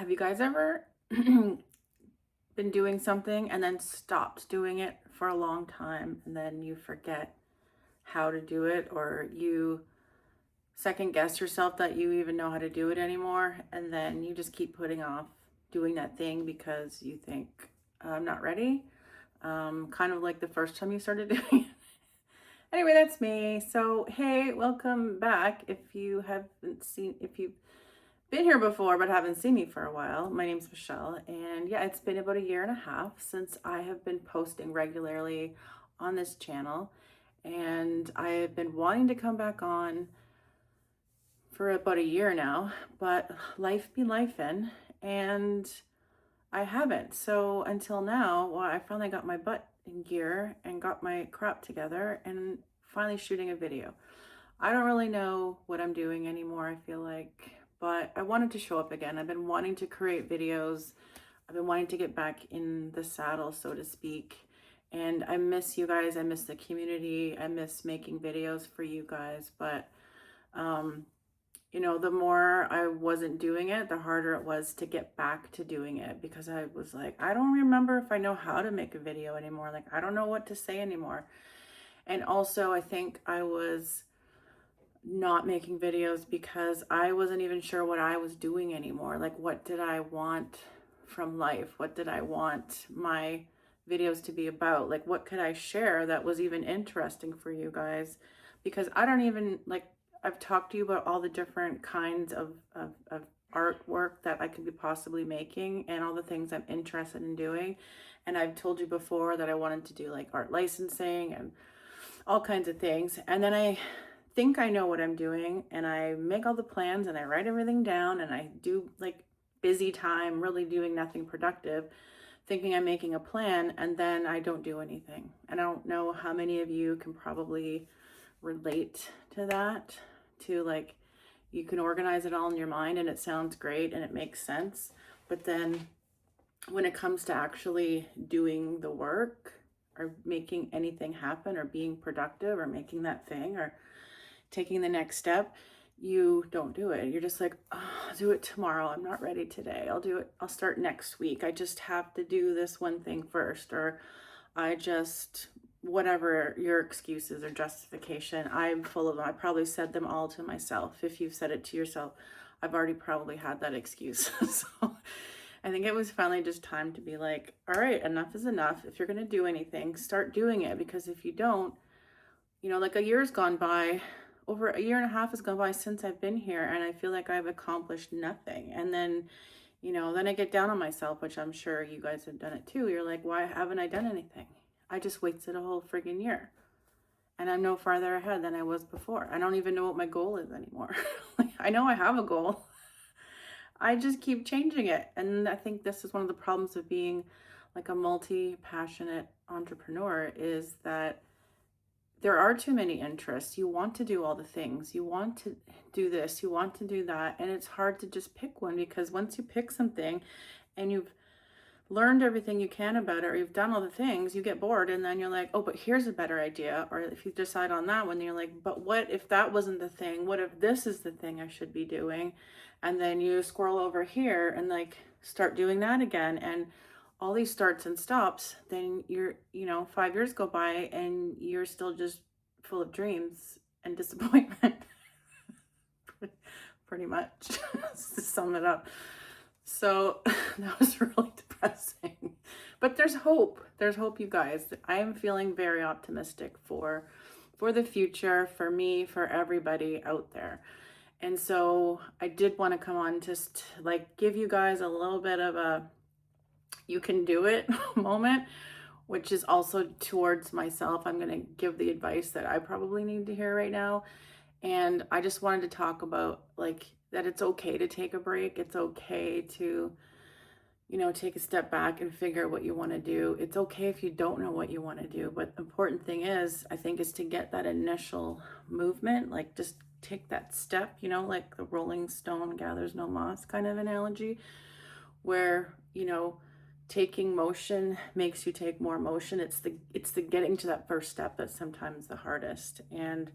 Have you guys ever been doing something and then stopped doing it for a long time and then you forget how to do it, or you second guess yourself that you even know how to do it anymore, and then you just keep putting off doing that thing because you think, I'm not ready? Kind of like the first time you started doing it. Anyway, that's me. So, hey, welcome back. If you've been here before but haven't seen me for a while, my name's Michelle, and yeah, it's been about a year and a half since I have been posting regularly on this channel, and I have been wanting to come back on for about a year now, but life be lifing, and I haven't. So until now, well, I finally got my butt in gear and got my crap together and finally shooting a video. I don't really know what I'm doing anymore, I feel like, but I wanted to show up again. I've been wanting to create videos. I've been wanting to get back in the saddle, so to speak. And I miss you guys. I miss the community. I miss making videos for you guys. But, the more I wasn't doing it, the harder it was to get back to doing it, because I was like, I don't remember if I know how to make a video anymore. Like, I don't know what to say anymore. And also, I think I was not making videos because I wasn't even sure what I was doing anymore. Like, what did I want from life? What did I want my videos to be about? Like, what could I share that was even interesting for you guys? Because I don't even, like, I've talked to you about all the different kinds of artwork that I could be possibly making and all the things I'm interested in doing. And I've told you before that I wanted to do like art licensing and all kinds of things. And then I think I know what I'm doing, and I make all the plans and I write everything down, and I do like busy time really doing nothing productive, thinking I'm making a plan, and then I don't do anything. And I don't know how many of you can probably relate to that, to like, you can organize it all in your mind and it sounds great and it makes sense, but then when it comes to actually doing the work or making anything happen or being productive or making that thing or taking the next step, you don't do it. You're just like, oh, I'll do it tomorrow. I'm not ready today. I'll do it. I'll start next week. I just have to do this one thing first. Or whatever your excuses or justification, I'm full of them. I probably said them all to myself. If you've said it to yourself, I've already probably had that excuse. So I think it was finally just time to be like, all right, enough is enough. If you're going to do anything, start doing it. Because if you don't, like a year's gone by, over a year and a half has gone by since I've been here, and I feel like I've accomplished nothing. And then, then I get down on myself, which I'm sure you guys have done it too. You're like, why haven't I done anything? I just wasted a whole friggin' year. And I'm no farther ahead than I was before. I don't even know what my goal is anymore. I know I have a goal. I just keep changing it. And I think this is one of the problems of being like a multi-passionate entrepreneur, is that there are too many interests. You want to do all the things. You want to do this, you want to do that. And it's hard to just pick one, because once you pick something and you've learned everything you can about it, or you've done all the things, you get bored, and then you're like, oh, but here's a better idea. Or if you decide on that one, you're like, but what if that wasn't the thing? What if this is the thing I should be doing? And then you scroll over here and like start doing that again. And all these starts and stops, then you're, 5 years go by and you're still just full of dreams and disappointment. Pretty much, to sum it up. So that was really depressing, but there's hope. There's hope, you guys. I am feeling very optimistic for the future, for me, for everybody out there. And so I did want to come on, just like give you guys a little bit of a you can do it moment, which is also towards myself. I'm going to give the advice that I probably need to hear right now. And I just wanted to talk about like that it's okay to take a break. It's okay to, take a step back and figure out what you want to do. It's okay if you don't know what you want to do. But the important thing is, I think, is to get that initial movement, like just take that step, like the rolling stone gathers no moss kind of analogy, where, taking motion makes you take more motion. It's the getting to that first step that's sometimes the hardest. And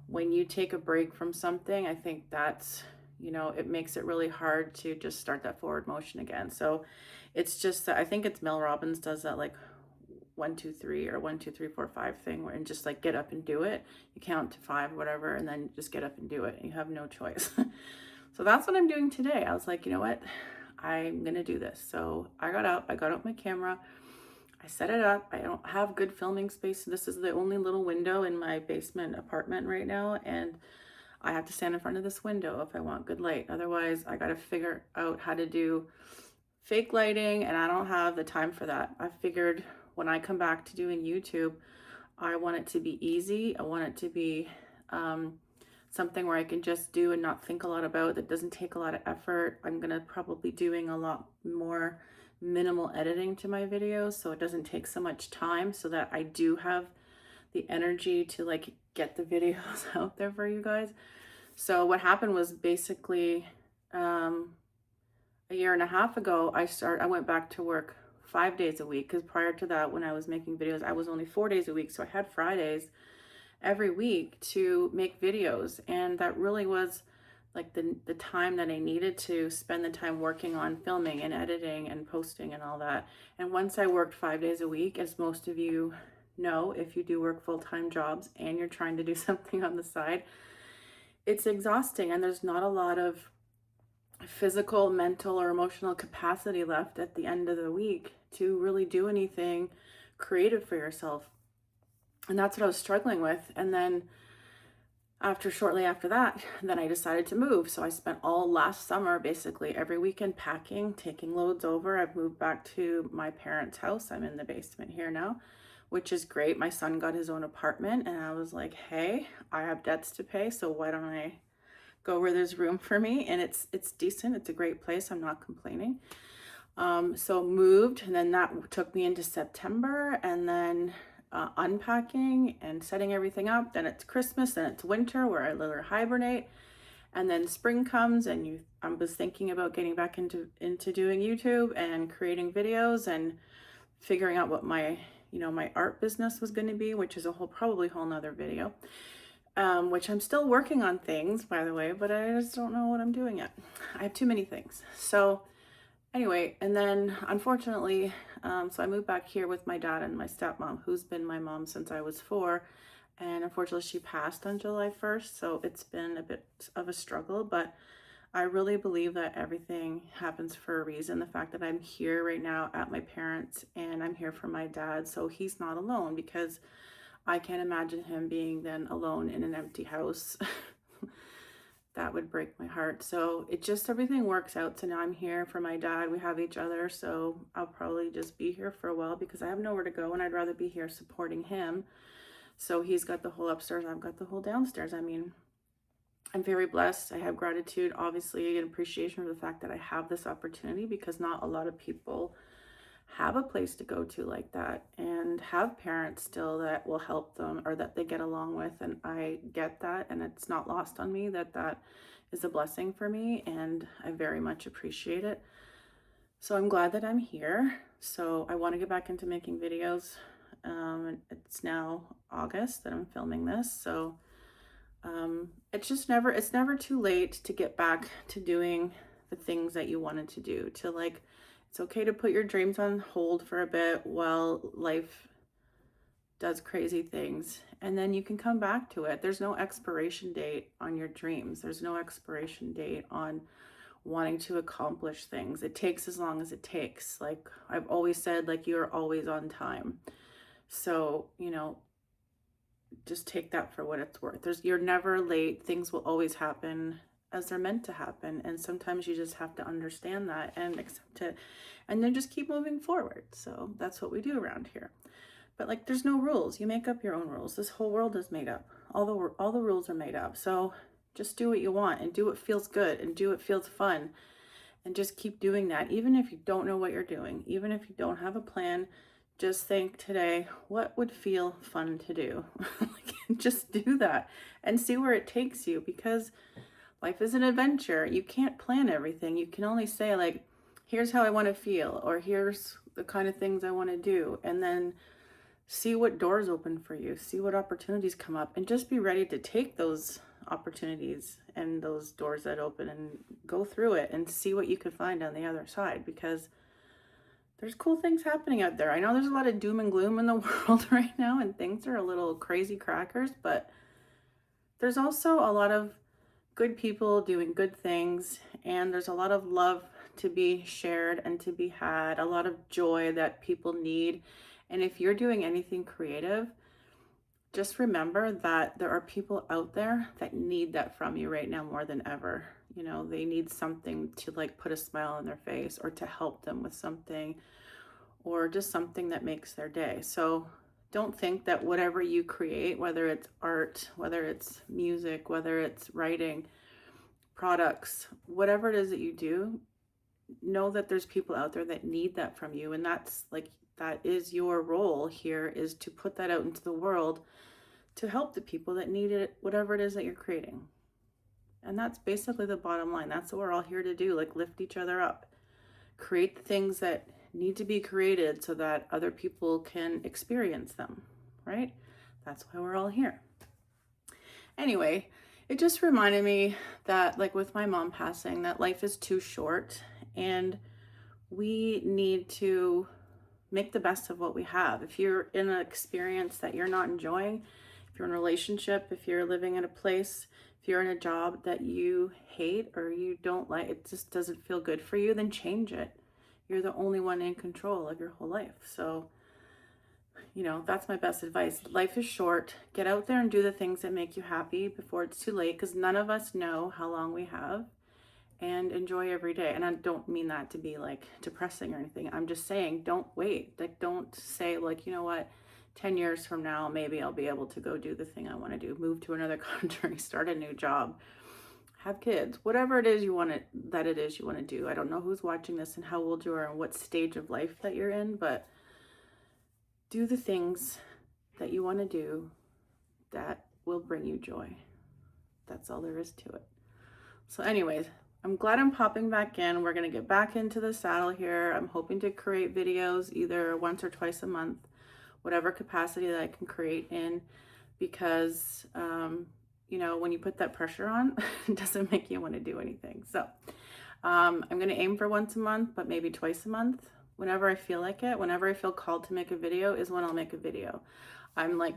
when you take a break from something, I think that's you know, it makes it really hard to just start that forward motion again. So it's just that I think it's Mel Robbins does that like 1, 2, 3 or 1, 2, 3, 4, 5 thing where and just like get up and do it. You count to 5, whatever, and then just get up and do it. You have no choice. So that's what I'm doing today. I was like, you know what? I'm gonna do this. So I got up, my camera, I set it up. I don't have good filming space. This is the only little window in my basement apartment right now, and I have to stand in front of this window if I want good light. Otherwise, I got to figure out how to do fake lighting, and I don't have the time for that. I figured when I come back to doing YouTube, I want it to be easy. I want it to be something where I can just do and not think a lot about, that doesn't take a lot of effort. I'm gonna probably doing a lot more minimal editing to my videos so it doesn't take so much time, so that I do have the energy to like get the videos out there for you guys. So what happened was basically a year and a half ago, I went back to work 5 days a week, because prior to that, when I was making videos, I was only 4 days a week. So I had Fridays every week to make videos, and that really was like the time that I needed to spend the time working on filming and editing and posting and all that. And once I worked 5 days a week, as most of you know, if you do work full-time jobs and you're trying to do something on the side, it's exhausting, and there's not a lot of physical, mental, or emotional capacity left at the end of the week to really do anything creative for yourself. And that's what I was struggling with. And then shortly after that, then I decided to move. So I spent all last summer basically every weekend packing, taking loads over. I've moved back to my parents' house. I'm in the basement here now, which is great. My son got his own apartment, and I was like, hey, I have debts to pay, so why don't I go where there's room for me? And it's decent. It's a great place. I'm not complaining. So moved, and then that took me into September, and then unpacking and setting everything up. Then it's Christmas, then it's winter where I literally hibernate, and then spring comes, and I was thinking about getting back into doing YouTube and creating videos and figuring out what my my art business was going to be, which is probably a whole nother video. Which I'm still working on things, by the way, but I just don't know what I'm doing yet. I have too many things. So anyway, and then unfortunately, so I moved back here with my dad and my stepmom, who's been my mom since I was 4. And unfortunately, she passed on July 1st. So it's been a bit of a struggle, but I really believe that everything happens for a reason. The fact that I'm here right now at my parents' and I'm here for my dad, so he's not alone, because I can't imagine him being then alone in an empty house. That would break my heart. So it just, everything works out. So now I'm here for my dad. We have each other. So I'll probably just be here for a while because I have nowhere to go, and I'd rather be here supporting him. So he's got the whole upstairs, I've got the whole downstairs. I mean, I'm very blessed. I have gratitude, obviously, and appreciation for the fact that I have this opportunity, because not a lot of people have a place to go to like that and have parents still that will help them or that they get along with. And I get that, and it's not lost on me that that is a blessing for me, and I very much appreciate it. So I'm glad that I'm here. So I want to get back into making videos. It's now August that I'm filming this, so it's never too late to get back to doing the things that you wanted to do. To like, it's okay to put your dreams on hold for a bit while life does crazy things, and then you can come back to it. There's no expiration date on your dreams. There's no expiration date on wanting to accomplish things. It takes as long as it takes. Like I've always said, like, you're always on time. So, just take that for what it's worth. You're never late. Things will always happen as they're meant to happen. And sometimes you just have to understand that and accept it, and then just keep moving forward. So that's what we do around here. But like, there's no rules. You make up your own rules. This whole world is made up. All the rules are made up. So just do what you want and do what feels good and do what feels fun, and just keep doing that. Even if you don't know what you're doing, even if you don't have a plan, just think today, what would feel fun to do? Just do that and see where it takes you, because life is an adventure. You can't plan everything. You can only say, like, here's how I want to feel, or here's the kind of things I want to do, and then see what doors open for you, see what opportunities come up, and just be ready to take those opportunities and those doors that open, and go through it and see what you can find on the other side, because there's cool things happening out there. I know there's a lot of doom and gloom in the world right now, and things are a little crazy crackers, but there's also a lot of good people doing good things, and there's a lot of love to be shared and to be had, a lot of joy that people need. And if you're doing anything creative, just remember that there are people out there that need that from you right now more than ever. You know, they need something to like put a smile on their face, or to help them with something, or just something that makes their day. So don't think that whatever you create, whether it's art, whether it's music, whether it's writing, products, whatever it is that you do, know that there's people out there that need that from you. And that's like, that is your role here, is to put that out into the world to help the people that need it, whatever it is that you're creating. And that's basically the bottom line. That's what we're all here to do, like lift each other up, create the things that need to be created so that other people can experience them, right? That's why we're all here. Anyway, it just reminded me that, like with my mom passing, that life is too short, and we need to make the best of what we have. If you're in an experience that you're not enjoying, if you're in a relationship, if you're living in a place, if you're in a job that you hate or you don't like, it just doesn't feel good for you, then change it. You're the only one in control of your whole life. So, you know, that's my best advice. Life is short. Get out there and do the things that make you happy before it's too late, because none of us know how long we have. And enjoy every day. And I don't mean that to be like depressing or anything. I'm just saying, don't wait. Like, don't say like, you know what, 10 years from now, maybe I'll be able to go do the thing I want to do, move to another country, start a new job, have kids, whatever it is you want to do. I don't know who's watching this and how old you are and what stage of life that you're in, but do the things that you want to do that will bring you joy. That's all there is to it. So anyways, I'm glad I'm popping back in. We're going to get back into the saddle here. I'm hoping to create videos either once or twice a month, whatever capacity that I can create in, because, you know, when you put that pressure on, it doesn't make you want to do anything. So I'm going to aim for once a month, but maybe twice a month. Whenever I feel like it, whenever I feel called to make a video is when I'll make a video. I'm like,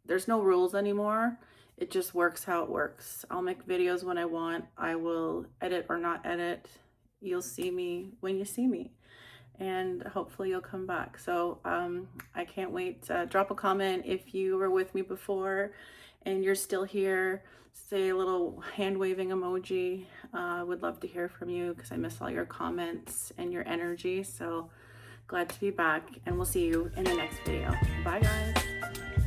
there's no rules anymore. It just works how it works. I'll make videos when I want. I will edit or not edit. You'll see me when you see me, and hopefully you'll come back. So I can't wait. Drop a comment if you were with me before and you're still here. Say a little hand waving emoji. I would love to hear from you, because I miss all your comments and your energy. So glad to be back, and we'll see you in the next video. Bye guys.